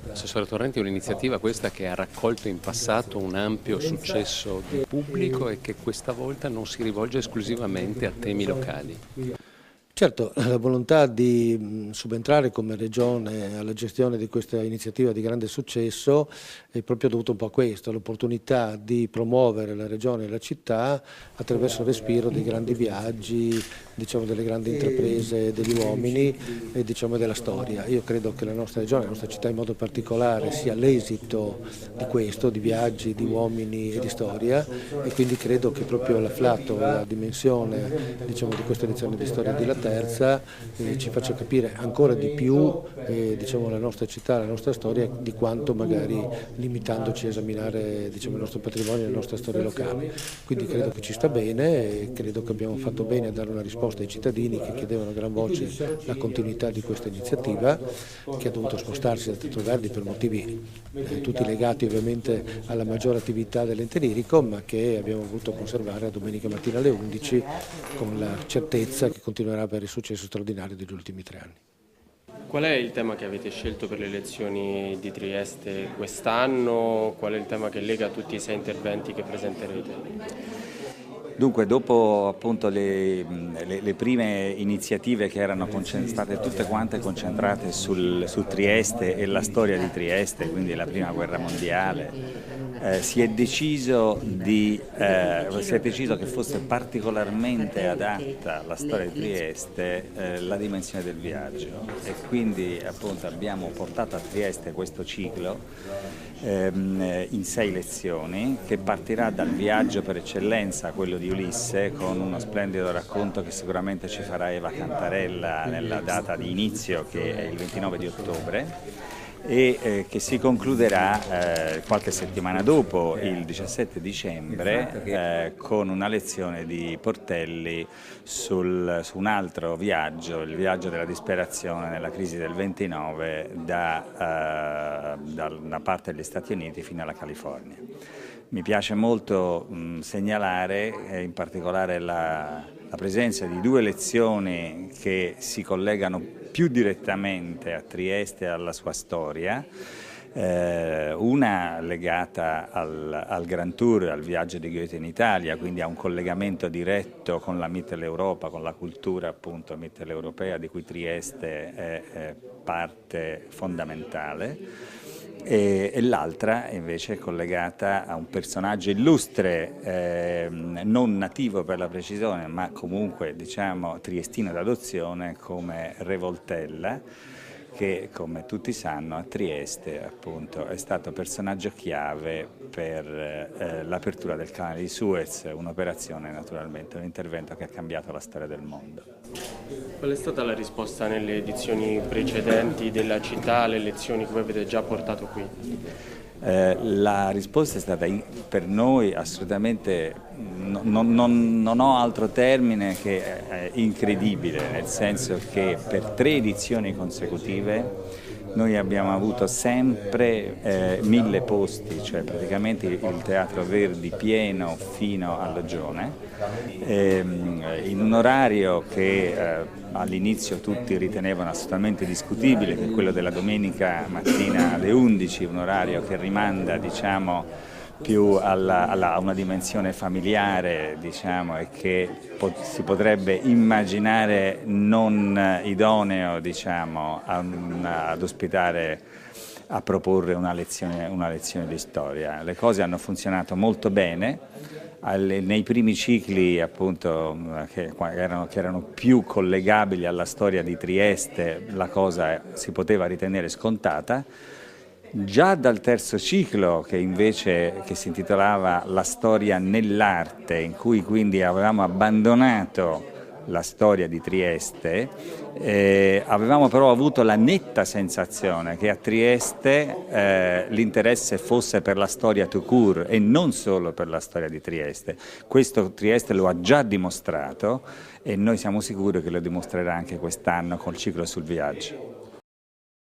Assessore Torrenti, è un'iniziativa questa che ha raccolto in passato un ampio successo di pubblico e che questa volta non si rivolge esclusivamente a temi locali. Certo, la volontà di subentrare come Regione alla gestione di questa iniziativa di grande successo è proprio dovuta un po' a questo, l'opportunità di promuovere la Regione e la città attraverso il respiro dei grandi viaggi, diciamo, delle grandi intraprese degli uomini e diciamo, della storia. Io credo che la nostra Regione, la nostra città in modo particolare, sia l'esito di questo, di viaggi, di uomini e di storia, e quindi credo che proprio l'afflato, la dimensione diciamo, di questa edizione di Storia di La Terza ci faccia capire ancora di più diciamo, la nostra città, la nostra storia, di quanto magari limitandoci a esaminare diciamo, il nostro patrimonio e la nostra storia locale. Quindi credo che ci sta bene e credo che abbiamo fatto bene a dare una risposta ai cittadini che chiedevano a gran voce la continuità di questa iniziativa, che ha dovuto spostarsi dal Teatro Verdi per motivi tutti legati ovviamente alla maggiore attività dell'ente lirico, ma che abbiamo voluto conservare a domenica mattina alle 11 con la certezza che continuerà per il successo straordinario degli ultimi 3 anni. Qual è il tema che avete scelto per le elezioni di Trieste quest'anno? Qual è il tema che lega tutti i 6 interventi che presenterete? Dunque, dopo appunto le prime iniziative che erano state tutte quante concentrate su Trieste e la storia di Trieste, quindi la prima guerra mondiale, si è deciso che fosse particolarmente adatta alla storia di Trieste la dimensione del viaggio, e quindi appunto abbiamo portato a Trieste questo ciclo in 6 lezioni, che partirà dal viaggio per eccellenza, quello di Ulisse, con uno splendido racconto che sicuramente ci farà Eva Cantarella nella data di inizio, che è il 29 di ottobre, e che si concluderà qualche settimana dopo, il 17 dicembre, con una lezione di Portelli su un altro viaggio, il viaggio della disperazione nella crisi del 29 da una parte degli Stati Uniti fino alla California. Mi piace molto segnalare in particolare la presenza di 2 lezioni che si collegano più direttamente a Trieste e alla sua storia, una legata al Grand Tour, al viaggio di Goethe in Italia, quindi a un collegamento diretto con la Mitteleuropa, con la cultura appunto mitteleuropea di cui Trieste è parte fondamentale. E l'altra invece è collegata a un personaggio illustre, non nativo per la precisione, ma comunque diciamo triestino d'adozione, come Re Voltella, che come tutti sanno a Trieste appunto è stato personaggio chiave per l'apertura del canale di Suez, un'operazione naturalmente, un intervento che ha cambiato la storia del mondo. Qual è stata la risposta nelle edizioni precedenti della città alle lezioni che voi avete già portato qui? La risposta è stata per noi assolutamente, non ho altro termine che incredibile, nel senso che per 3 edizioni consecutive noi abbiamo avuto sempre 1000 posti, cioè praticamente il Teatro Verdi pieno fino a Loggione, in un orario che all'inizio tutti ritenevano assolutamente discutibile, che è quello della domenica mattina alle 11, un orario che rimanda diciamo più a una dimensione familiare, diciamo, e che si potrebbe immaginare non idoneo, diciamo, ad ospitare, a proporre una lezione di storia. Le cose hanno funzionato molto bene. Nei primi cicli appunto che erano più collegabili alla storia di Trieste, la cosa si poteva ritenere scontata. Già dal terzo ciclo, che si intitolava La storia nell'arte, in cui quindi avevamo abbandonato la storia di Trieste, avevamo però avuto la netta sensazione che a Trieste l'interesse fosse per la storia tout court e non solo per la storia di Trieste. Questo Trieste lo ha già dimostrato e noi siamo sicuri che lo dimostrerà anche quest'anno col ciclo sul viaggio.